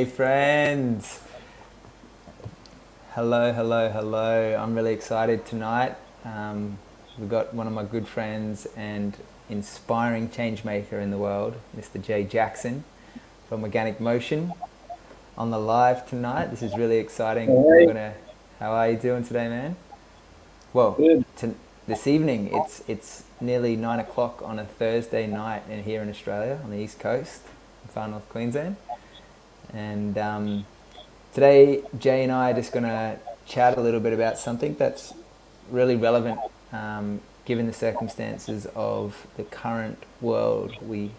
Hey friends! Hello, hello, hello. I'm really excited tonight. We've got one of my good friends and inspiring change maker in the world, Mr. Jay Jackson from Organic Motion on the live tonight. This is really exciting. Hey, How are you doing today, man? Well, good. this evening it's nearly 9 o'clock on a Thursday night in here in Australia on the east coast, in far north Queensland. And today, Jay and I are just going to chat a little bit about something that's really relevant given the circumstances of the current world we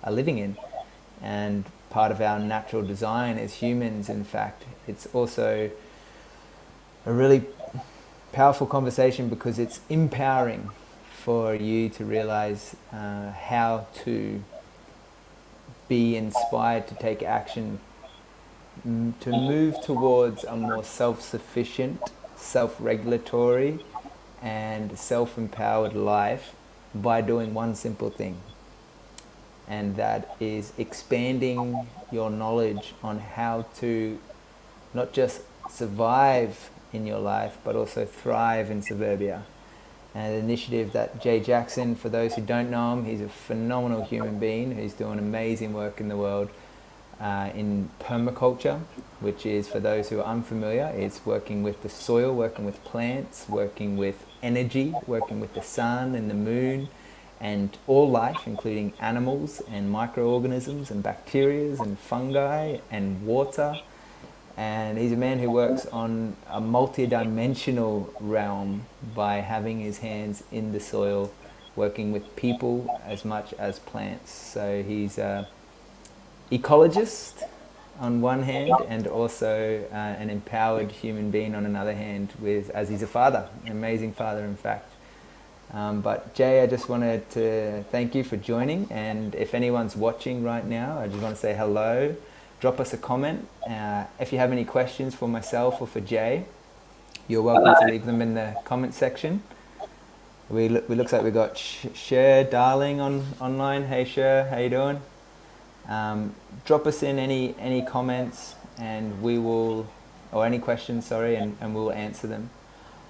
are living in. And part of our natural design as humans, in fact, it's also a really powerful conversation because it's empowering for you to realize how to be inspired to take action to move towards a more self-sufficient, self-regulatory, and self-empowered life by doing one simple thing. And that is expanding your knowledge on how to not just survive in your life, but also thrive in suburbia. An initiative that Jay Jackson, for those who don't know him, he's a phenomenal human being who's doing amazing work in the world in permaculture, which is, for those who are unfamiliar, it's working with the soil, working with plants, working with energy, working with the sun and the moon, and all life, including animals and microorganisms and bacteria and fungi and water. And he's a man who works on a multi-dimensional realm by having his hands in the soil, working with people as much as plants. So he's ecologist on one hand and also an empowered human being on another hand, with as he's a father, an amazing father in fact. But Jay, I just wanted to thank you for joining, and if anyone's watching right now, I just want to say hello. Drop us a comment. If you have any questions for myself or for Jay, you're welcome to leave them in the comment section. We looks like we got Cher Darling online. Hey Cher, how you doing? Drop us in any comments and we will, or any questions, sorry, and we'll answer them.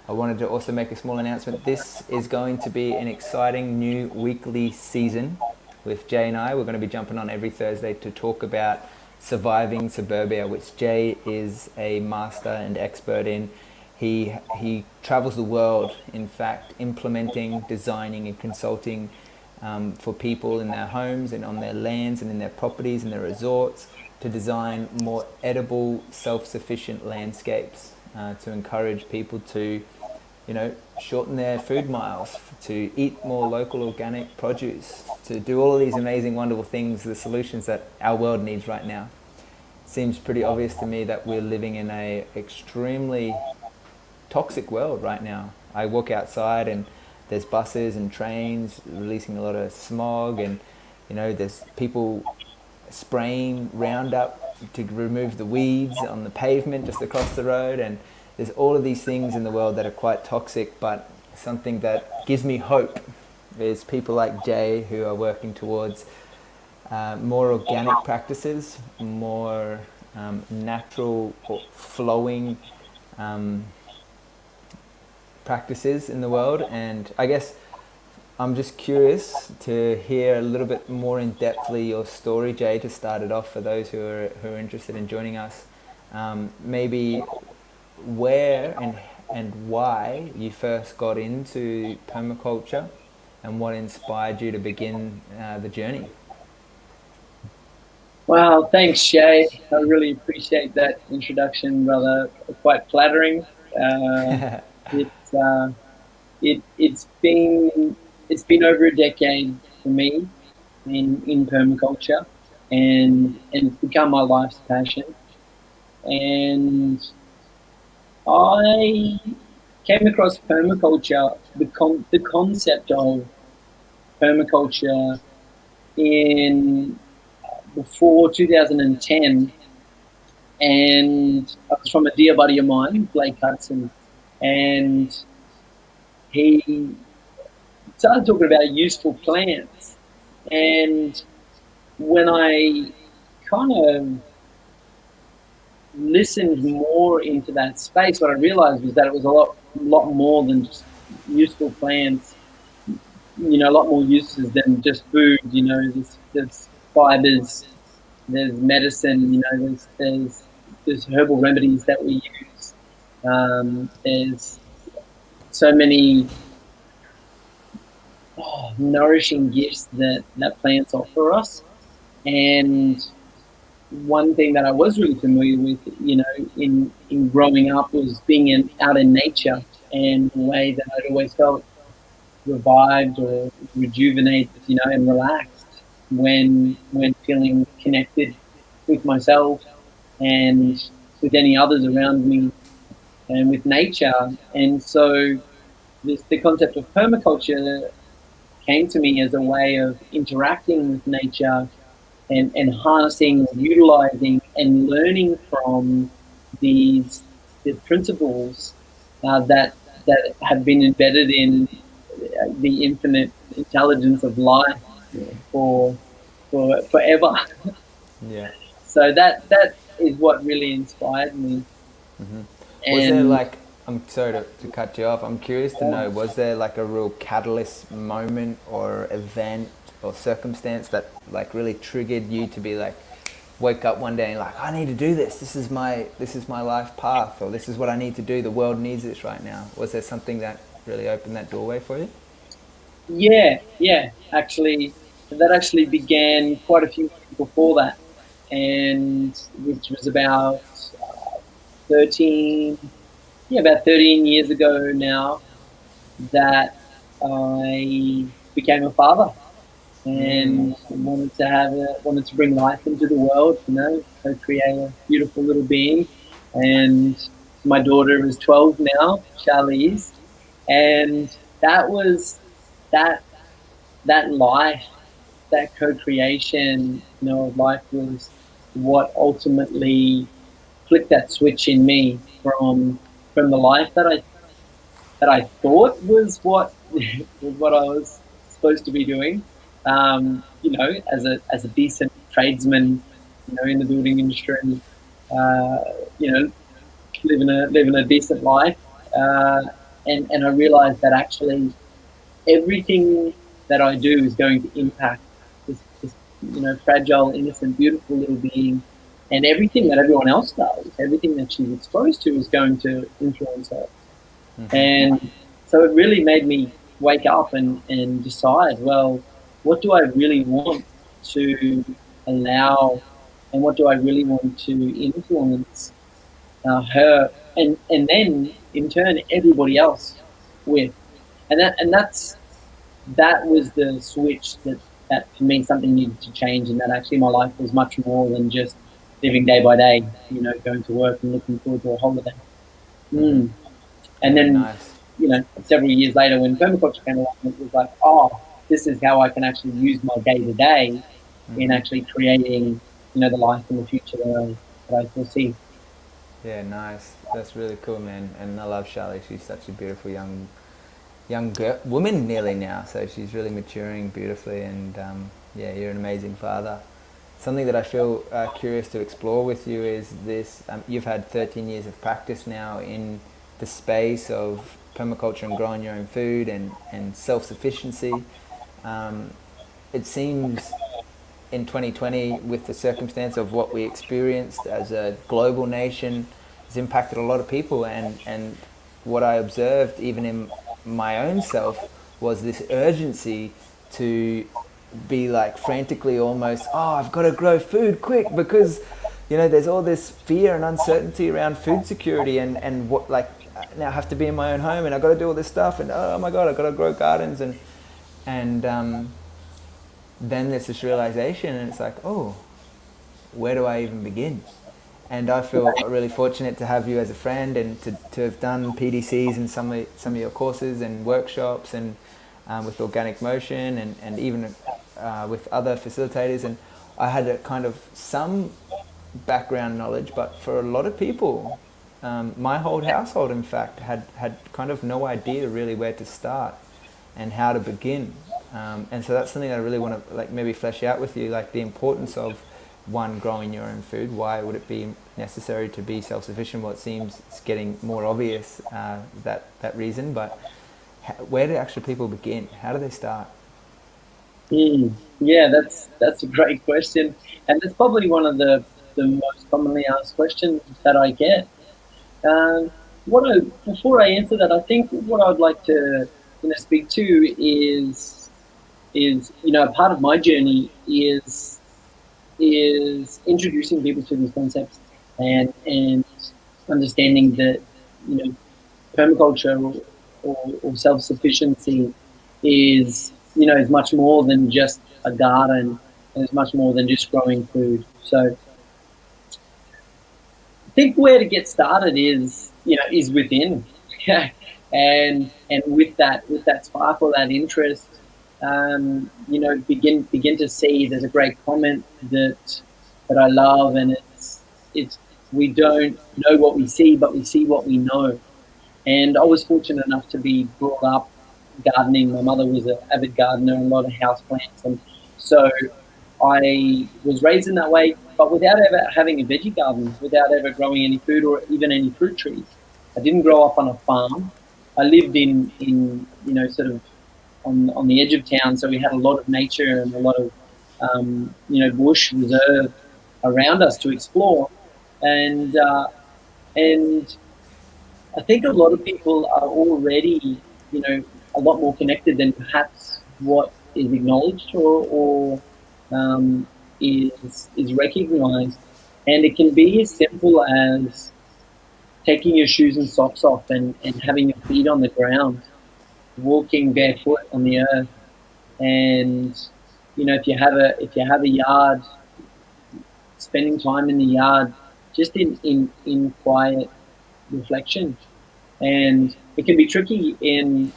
I wanted to also make a small announcement. This is going to be an exciting new weekly season with Jay and I. We're going to be jumping on every Thursday to talk about surviving suburbia, which Jay is a master and expert in. He travels the world, in fact, implementing, designing and consulting for people in their homes and on their lands and in their properties and their resorts to design more edible, self-sufficient landscapes to encourage people to, shorten their food miles, to eat more local organic produce, to do all of these amazing, wonderful things, the solutions that our world needs right now. It seems pretty obvious to me that we're living in a extremely toxic world right now. I walk outside and there's buses and trains releasing a lot of smog, and there's people spraying Roundup to remove the weeds on the pavement just across the road, and there's all of these things in the world that are quite toxic. But something that gives me hope is people like Jay who are working towards more organic practices, more natural or flowing practices in the world. And I guess I'm just curious to hear a little bit more in depthly your story, Jay, to start it off for those who are interested in joining us. Maybe where and why you first got into permaculture and what inspired you to begin the journey. Wow, thanks, Shay. I really appreciate that introduction, brother. Quite flattering. Uh, it's it's been over a decade for me in permaculture, and it's become my life's passion. And I came across permaculture, the concept of permaculture in before 2010, and I was from a dear buddy of mine, Blake Hudson, and he started talking about useful plants. And when I kind of listened more into that space, what I realized was that it was lot more than just useful plants. A lot more uses than just food. There's fibers, there's medicine. There's herbal remedies that we use. There's so many nourishing gifts that plants offer us. And one thing that I was really familiar with, in growing up, was being out in nature, and the way that I'd always felt revived or rejuvenated, and relaxed when feeling connected with myself and with any others around me and with nature. And so the concept of permaculture came to me as a way of interacting with nature and harnessing, utilizing, and learning from these the principles that have been embedded in the infinite intelligence of life for forever. Yeah. So that is what really inspired me. Mm-hmm. Was there And like, I'm sorry to cut you off, I'm curious to know, was there like a real catalyst moment or event or circumstance that like really triggered you to be like, wake up one day and like, I need to do this, this is my life path, or this is what I need to do, the world needs this right now? Was there something that really opened that doorway for you? yeah, actually, that actually began quite a few years before that, and which was about 13, about 13 years ago now, that I became a father Mm. and wanted to bring life into the world, to create a beautiful little being. And my daughter is 12 now, Charlize, and that was that that life, that co-creation, of life was what ultimately flicked that switch in me from the life that I thought was what was what I was supposed to be doing. As a decent tradesman, in the building industry, uh, you know, living a decent life, uh, and I realized that actually everything that I do is going to impact this fragile, innocent, beautiful little being, and everything that everyone else does, everything that she's exposed to, is going to influence her. Mm-hmm. And so it really made me wake up and decide, well, what do I really want to allow, and what do I really want to influence her, and then in turn everybody else with, that was the switch that for me something needed to change, and that actually my life was much more than just living day by day, going to work and looking forward to a holiday. Mm-hmm. Mm. And Yeah, then, nice. several years later, when permaculture came along, it was like, oh, this is how I can actually use my day to day in Mm-hmm. actually creating, the life in the future that I foresee. Yeah, nice. That's really cool, man. And I love Charlie. She's such a beautiful young girl, woman nearly now. So she's really maturing beautifully. And yeah, you're an amazing father. Something that I feel curious to explore with you is this. You've had 13 years of practice now in the space of permaculture and growing your own food and self-sufficiency. Um, it seems in 2020, with the circumstance of what we experienced as a global nation, has impacted a lot of people. And what I observed, even in my own self, was this urgency to be like frantically almost, oh, I've got to grow food quick because, there's all this fear and uncertainty around food security and what, like, now I have to be in my own home and I've got to do all this stuff and oh my God, I've got to grow gardens and then there's this realization and it's like, oh, where do I even begin? And I feel really fortunate to have you as a friend and to have done PDCs in some of your courses and workshops and with Organic Motion and even with other facilitators. And I had a kind of some background knowledge, but for a lot of people, my whole household, in fact, had kind of no idea really where to start and how to begin. And so that's something I really want to like maybe flesh out with you, like the importance of one, growing your own food? Why would it be necessary to be self-sufficient? Well, it seems it's getting more obvious, that reason, but where do actually people begin? How do they start? Yeah, that's a great question, and it's probably one of the most commonly asked questions that I get. Um, before I answer that, I think what I'd like to speak to is part of my journey is introducing people to these concepts and understanding that permaculture or self sufficiency is much more than just a garden, and it's much more than just growing food. So I think where to get started is within, and with that spark or that interest, begin to see. There's a great comment that I love, and it's we don't know what we see, but we see what we know. And I was fortunate enough to be brought up gardening. My mother was an avid gardener and a lot of house plants, and so I was raised in that way, but without ever having a veggie garden, without ever growing any food or even any fruit trees. I didn't grow up on a farm. I lived in sort of on the edge of town, so we had a lot of nature and a lot of bush reserve around us to explore, and and I think a lot of people are already, a lot more connected than perhaps what is acknowledged or is recognized. And it can be as simple as taking your shoes and socks off and having your feet on the ground, walking barefoot on the earth. And if you have a yard, spending time in the yard, just in quiet reflection. And it can be tricky in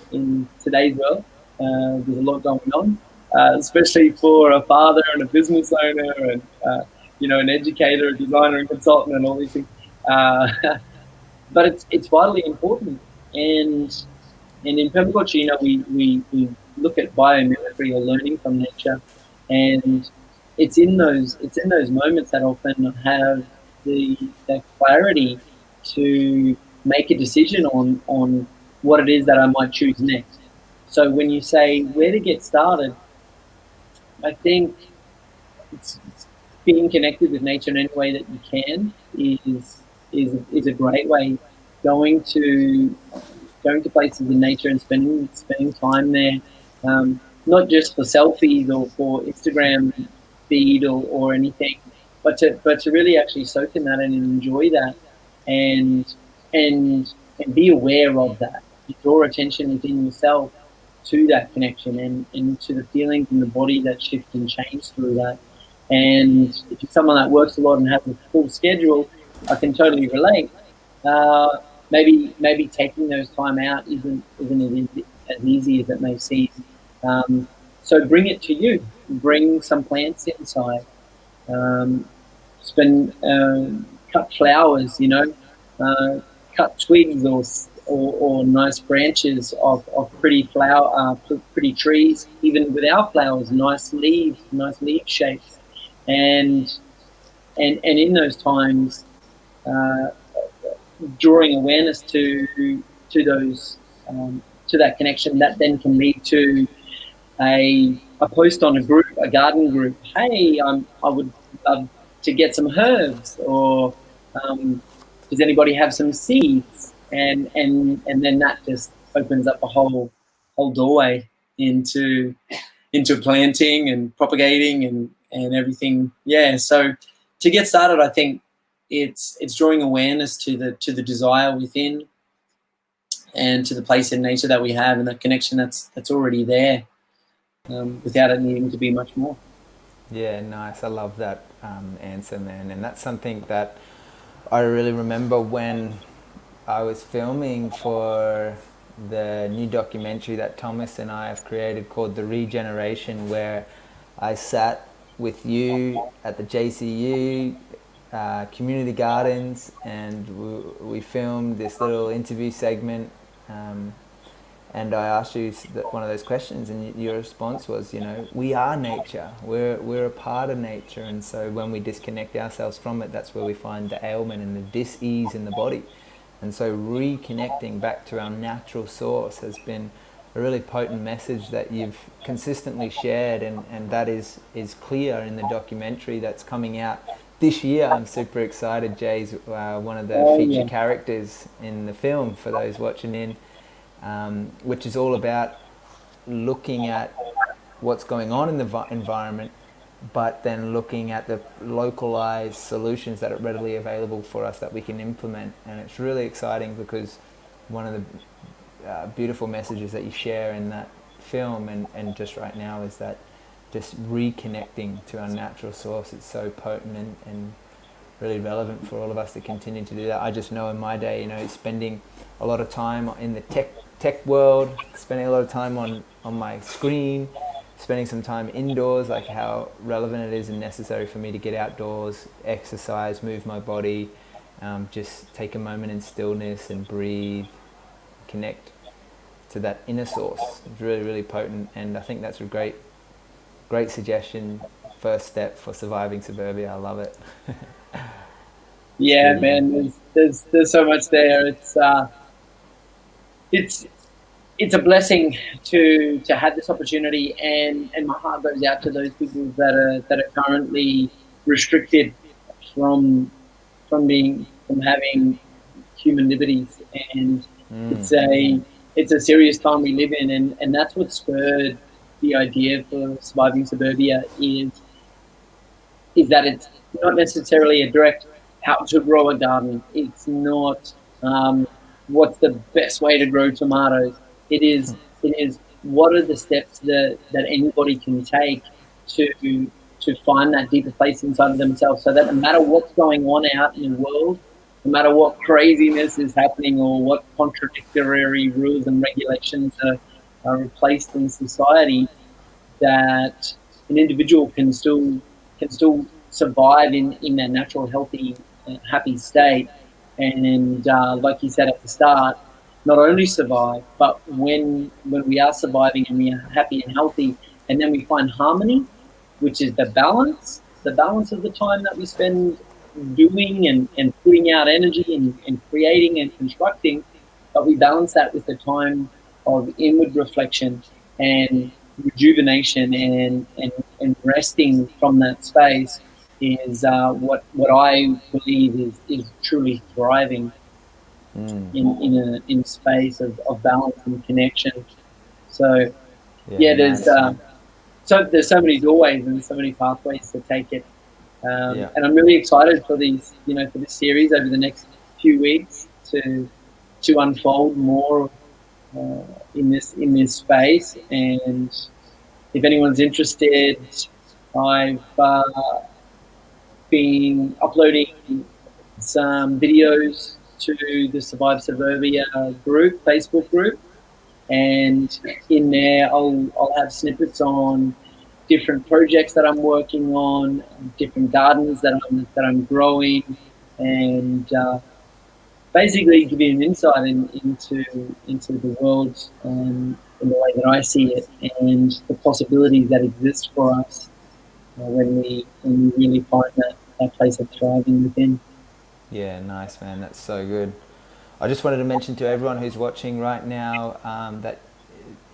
today's world. There's a lot going on, especially for a father and a business owner and an educator, a designer, and consultant, and all these things. Uh, but it's vitally important. And in permaculture, we look at biomimicry or learning from nature, and it's in those moments that often have the clarity to make a decision on what it is that I might choose next. So when you say where to get started, I think it's being connected with nature in any way that you can is a great way. Going to going to places in nature and spending time there, not just for selfies or for Instagram feed or anything, but to really actually soak in that and enjoy that, and and be aware of that. You draw attention within yourself to that connection and to the feelings in the body that shift and change through that. And if you're someone that works a lot and has a full schedule, I can totally relate. Uh, maybe taking those time out isn't as easy as it may seem. Um, so bring it to you. Bring some plants inside. Um, spend cut flowers. Uh, cut twigs or nice branches of pretty trees, even without flowers. Nice leaf shapes, and and in those times. Uh, Drawing awareness to those to that connection that then can lead to a post on a garden group. Hey, I would love to get some herbs, or does anybody have some seeds? And then that just opens up a whole doorway into planting and propagating and everything. Yeah, so to get started, I think it's drawing awareness to the desire within and to the place in nature that we have and that connection that's already there, without it needing to be much more. Yeah, nice. I love that answer, man. And that's something that I really remember when I was filming for the new documentary that Thomas and I have created called The Regeneration, where I sat with you at the JCU community gardens, and we filmed this little interview segment, And I asked you one of those questions, and your response was, we are nature. We're a part of nature, and so when we disconnect ourselves from it, that's where we find the ailment and the dis-ease in the body. And so reconnecting back to our natural source has been a really potent message that you've consistently shared, and that is clear in the documentary that's coming out this year. I'm super excited. Jay's one of the feature characters in the film, for those watching in. Which is all about looking at what's going on in the environment, but then looking at the localized solutions that are readily available for us that we can implement. And it's really exciting because one of the beautiful messages that you share in that film and just right now is that just reconnecting to our natural source is so potent and really relevant for all of us to continue to do that. I just know in my day, spending a lot of time in the tech world, spending a lot of time on my screen, spending some time indoors, like how relevant it is and necessary for me to get outdoors, exercise, move my body, just take a moment in stillness and breathe, connect to that inner source. It's really, really potent, and I think that's a great suggestion, first step for surviving suburbia. I love it. Yeah, man, there's so much there. It's a blessing to have this opportunity, and my heart goes out to those people that are currently restricted from having human liberties, and it's a serious time we live in, and that's what spurred the idea for surviving suburbia is that it's not necessarily a direct how to grow a garden. It's not what's the best way to grow tomatoes. It is what are the steps that anybody can take to find that deeper place inside of themselves, so that no matter what's going on out in the world, no matter what craziness is happening or what contradictory rules and regulations are replaced in society, that an individual can still survive in their natural, healthy, happy state. And like you said at the start, not only survive, but when we are surviving and we are happy and healthy, and then we find harmony, which is the balance of the time that we spend doing and putting out energy and creating and constructing, but we balance that with the time of inward reflection and rejuvenation and resting from that space is what I believe is truly thriving in a space of balance and connection. So there's so many doorways and so many pathways to take it. And I'm really excited for these, for this series over the next few weeks to unfold more in this space. And if anyone's interested, I've been uploading some videos to the Survive Suburbia Facebook group, and in there I'll have snippets on different projects that I'm working on, different gardens that I'm growing, and basically give you an insight into the world in the way that I see it, and the possibilities that exist for us when we really find that place of thriving within. Yeah, nice, man. That's so good. I just wanted to mention to everyone who's watching right now that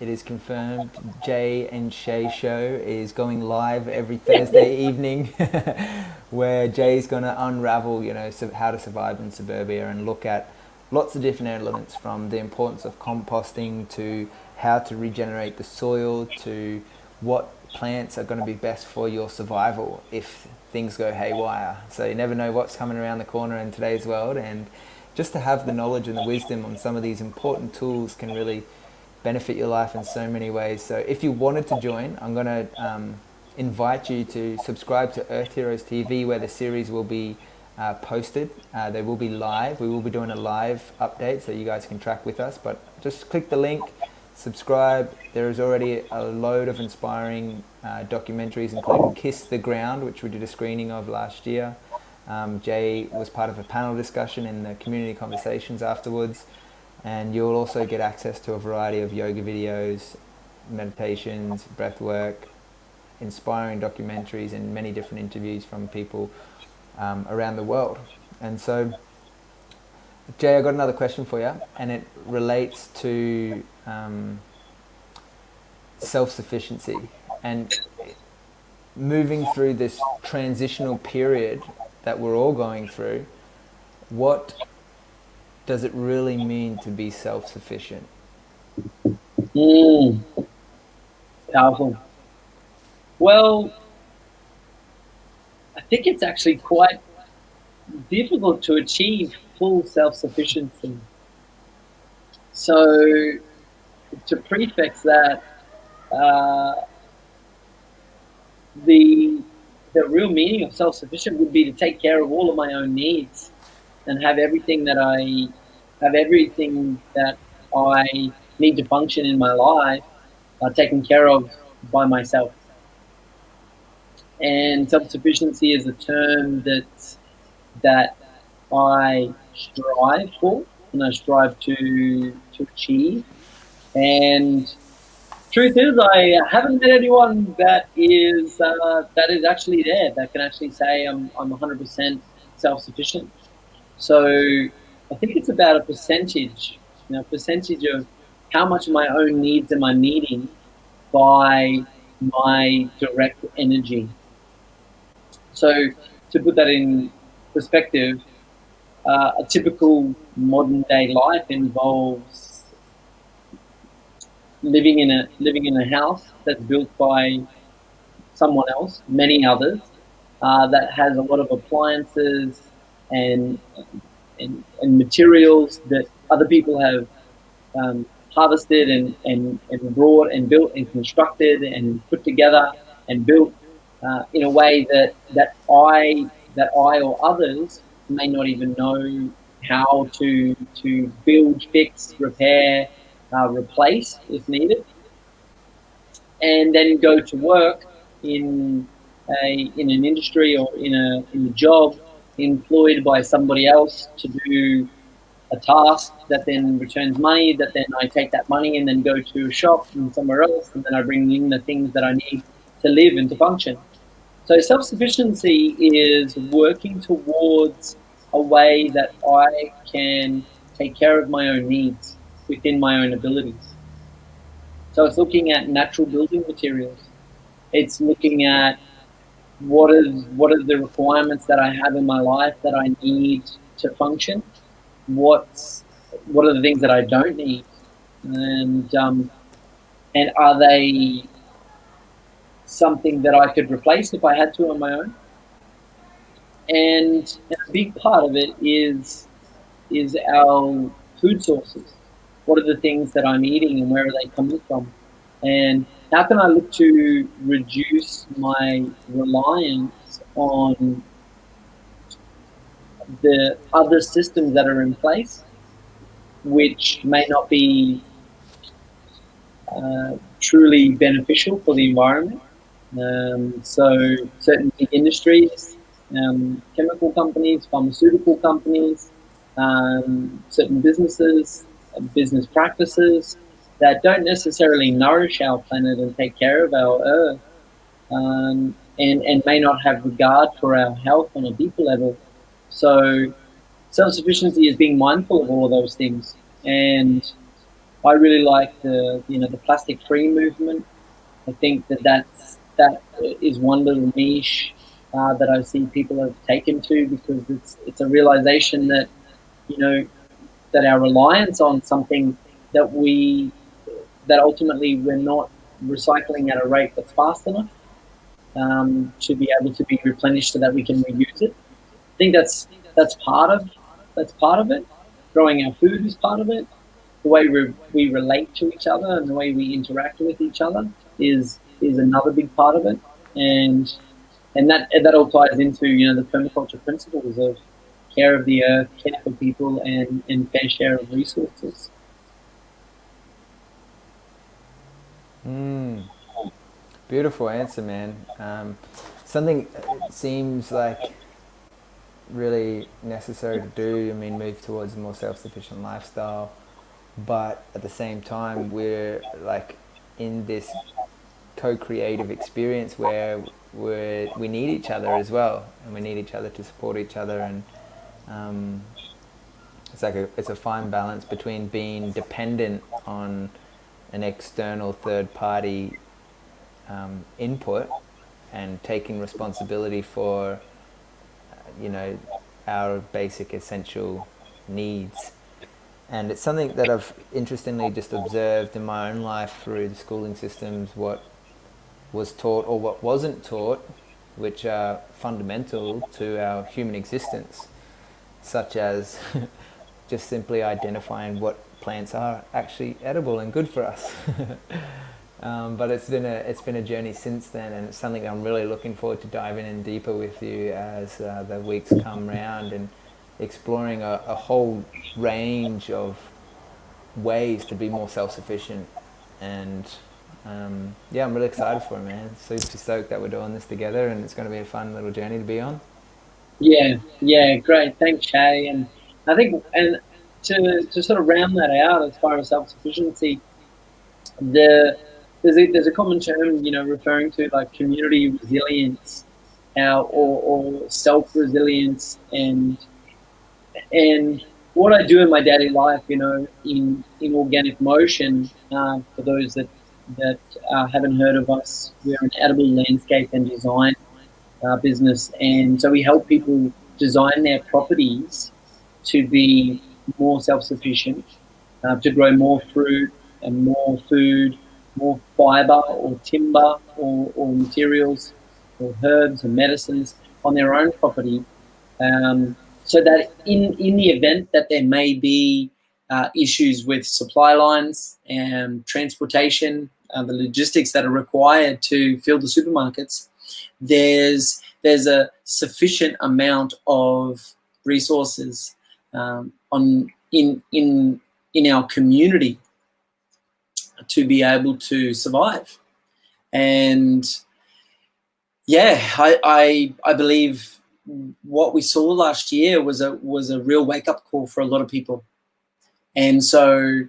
it is confirmed Jay and Shay show is going live every Thursday evening, where Jay's going to unravel, how to survive in suburbia and look at lots of different elements, from the importance of composting to how to regenerate the soil to what plants are going to be best for your survival if things go haywire. So you never know what's coming around the corner in today's world, and just to have the knowledge and the wisdom on some of these important tools can really benefit your life in so many ways. So if you wanted to join, I'm going to invite you to subscribe to Earth Heroes TV, where the series will be posted. They will be live. We will be doing a live update so you guys can track with us, but just click the link, subscribe. There is already a load of inspiring documentaries, including Kiss the Ground, which we did a screening of last year. Jay was part of a panel discussion in the community conversations afterwards. And you'll also get access to a variety of yoga videos, meditations, breath work, inspiring documentaries, and many different interviews from people around the world. And so, Jay, I got another question for you, and it relates to self-sufficiency and moving through this transitional period that we're all going through. What does it really mean to be self-sufficient? Powerful. Well, I think it's actually quite difficult to achieve full self-sufficiency. So, to prefix that, the real meaning of self-sufficient would be to take care of all of my own needs and have everything that I need to function in my life taken care of by myself. And self-sufficiency is a term that I strive for and I strive to achieve. And truth is, I haven't met anyone that is actually there, that can actually say I'm 100% self-sufficient. So I think it's about a percentage, percentage of how much of my own needs am I meeting by my direct energy. So to put that in perspective, a typical modern day life involves living in a house that's built by someone else, many others, that has a lot of appliances and and materials that other people have harvested and brought and built and constructed and put together and built in a way that I or others may not even know how to build, fix, repair, replace if needed, and then go to work in an industry or in a job employed by somebody else to do a task that then returns money, that then I take that money and then go to a shop and somewhere else, and then I bring in the things that I need to live and to function. So self-sufficiency is working towards a way that I can take care of my own needs within my own abilities. So it's looking at natural building materials. It's looking at what are the requirements that I have in my life that I need to function. What are the things that I don't need, and are they something that I could replace if I had to on my own? And a big part of it is our food sources. What are the things that I'm eating and where are they coming from? And how can I look to reduce my reliance on the other systems that are in place, which may not be truly beneficial for the environment? So certain big industries, chemical companies, pharmaceutical companies, certain businesses, business practices that don't necessarily nourish our planet and take care of our earth, and may not have regard for our health on a deeper level. So self-sufficiency is being mindful of all of those things. And I really like the plastic-free movement. I think that is one little niche that I see people have taken to, because it's a realization that that our reliance on something that ultimately we're not recycling at a rate that's fast enough to be able to be replenished so that we can reuse it. I think that's part of it. Growing our food is part of it. The way we relate to each other and the way we interact with each other is another big part of it, and that all ties into the permaculture principles of care of the earth, care for people, and fair share of resources. Beautiful answer, man. Something seems like really necessary to do. I mean, move towards a more self-sufficient lifestyle. but at the same time we're like in this co-creative experience where we need each other as well, and we need each other to support each other, and it's a fine balance between being dependent on an external third party input and taking responsibility for our basic essential needs. And it's something that I've interestingly just observed in my own life through the schooling systems, what was taught or what wasn't taught, which are fundamental to our human existence, such as just simply identifying what plants are actually edible and good for us. But it's been a journey since then, and it's something I'm really looking forward to diving in deeper with you as the weeks come round, and exploring a whole range of ways to be more self-sufficient. And I'm really excited for it, man. Super stoked that we're doing this together, and it's going to be a fun little journey to be on. Yeah, great. Thanks, Shay. And I think, and to sort of round that out as far as self-sufficiency, there's a common term, referring to like community resilience, or self-resilience, and what I do in my daily life, in organic motion. For those that haven't heard of us, we're an edible landscape and design business, and so we help people design their properties to be more self-sufficient, to grow more fruit and more food, more fiber or timber or materials or herbs and medicines on their own property, so that in the event that there may be issues with supply lines and transportation, the logistics that are required to fill the supermarkets, there's a sufficient amount of resources in our community to be able to survive. And I believe what we saw last year was a real wake-up call for a lot of people. And so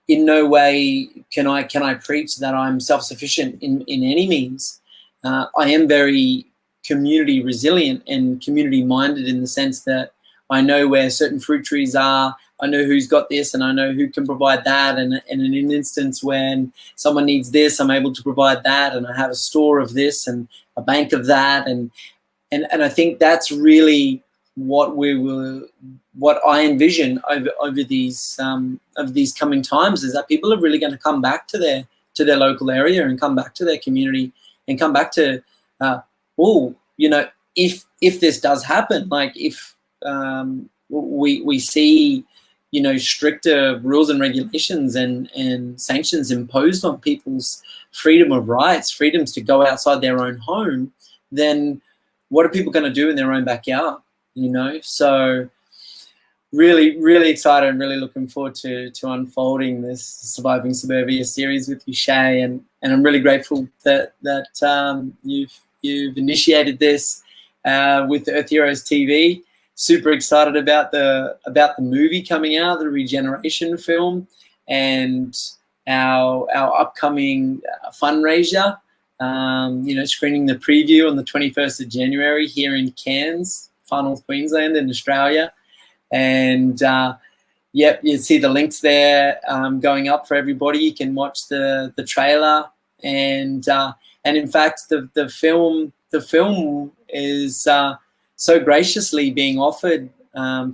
in no way can I preach that I'm self-sufficient in any means. I am very community resilient and community minded, in the sense that I know where certain fruit trees are, I know who's got this, and I know who can provide that, and in an instance when someone needs this, I'm able to provide that, and I have a store of this and a bank of that, and I think that's really what I envision over these coming times, is that people are really going to come back to their local area, and come back to their community, and come back to if this does happen, like if we see stricter rules and regulations and sanctions imposed on people's freedom of rights, freedoms to go outside their own home, then what are people going to do in their own backyard? So really, really excited and really looking forward to unfolding this Surviving Suburbia series with you, Shay, and I'm really grateful that you've initiated this with Earth Heroes TV. Super excited about the movie coming out, the Regeneration film, and our upcoming fundraiser. Screening the preview on the 21st of January here in Cairns, Far North Queensland in Australia. And you see the links there going up for everybody. You can watch the trailer, and in fact the film is so graciously being offered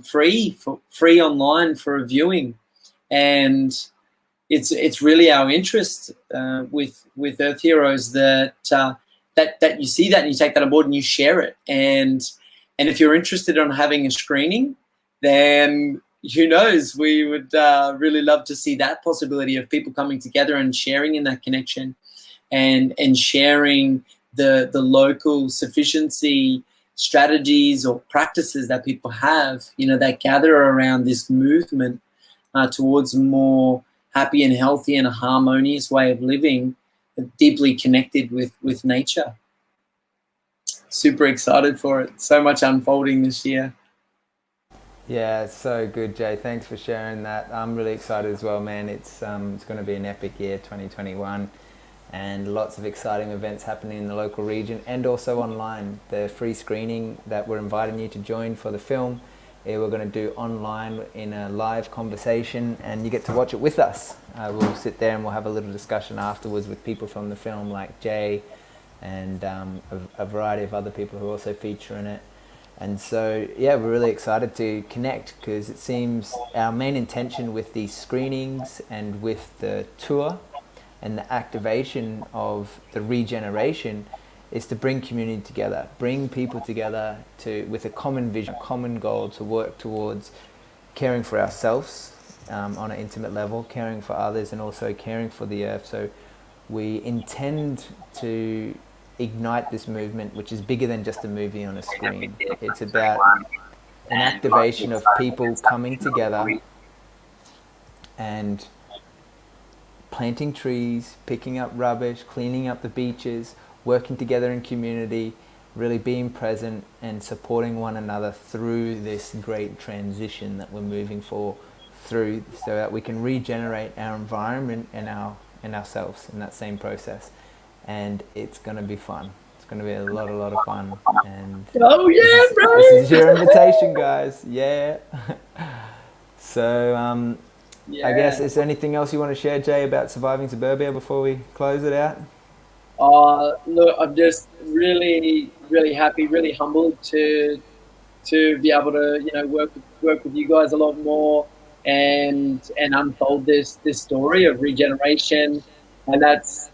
free online for a viewing, and it's really our interest with Earth Heroes that you see that and you take that on board and you share it. And if you're interested in having a screening, then who knows, we would really love to see that possibility of people coming together and sharing in that connection, and sharing the local sufficiency strategies or practices that people have, that gather around this movement towards a more happy and healthy and a harmonious way of living, deeply connected with nature. Super excited for it. So much unfolding this year. Yeah, it's so good, Jay. Thanks for sharing that. I'm really excited as well, man. It's going to be an epic year, 2021, and lots of exciting events happening in the local region and also online. The free screening that we're inviting you to join for the film, we're going to do online in a live conversation, and you get to watch it with us. We'll sit there and we'll have a little discussion afterwards with people from the film, like Jay, and a variety of other people who also feature in it. And so, yeah, we're really excited to connect, because it seems our main intention with these screenings and with the tour and the activation of the regeneration is to bring community together, bring people together with a common vision, a common goal to work towards caring for ourselves on an intimate level, caring for others, and also caring for the earth. So we intend to ignite this movement, which is bigger than just a movie on a screen. It's about an activation of people coming together and planting trees, picking up rubbish, cleaning up the beaches, working together in community, really being present and supporting one another through this great transition that we're moving through, so that we can regenerate our environment and ourselves in that same process. And it's going to be fun. It's going to be a lot of fun. And Oh yeah, bro! This is your invitation, guys. Yeah. So, Yeah. I guess, is there anything else you want to share, Jay, about surviving Suburbia before we close it out? Look, I'm just really, really happy, really humbled to be able to, you know, work with you guys a lot more, and unfold this story of regeneration. And that's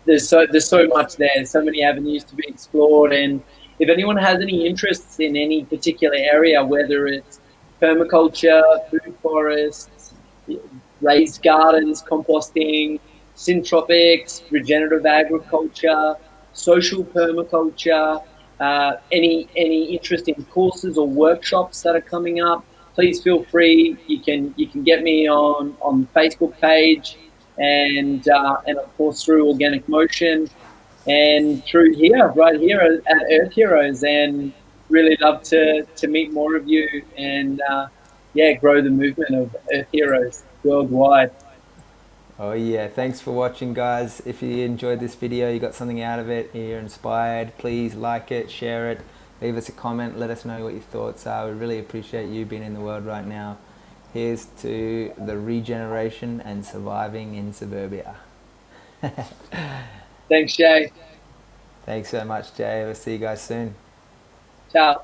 there's so much there, so many avenues to be explored. And if anyone has any interests in any particular area, whether it's permaculture, food forests, raised gardens, composting, syntropics, regenerative agriculture, social permaculture, any interest in courses or workshops that are coming up, please feel free. You can get me on the Facebook page, and of course through Organic Motion, and through here, right here at Earth Heroes. And really love to meet more of you, and yeah, grow the movement of Earth Heroes worldwide. Oh yeah, thanks for watching, guys. If you enjoyed this video, you got something out of it, you're inspired, please like it, share it, leave us a comment, let us know what your thoughts are. We really appreciate you being in the world right now. Here's to the regeneration and surviving in Suburbia. Thanks, Jay. Thanks so much, Jay. We'll see you guys soon. Ciao.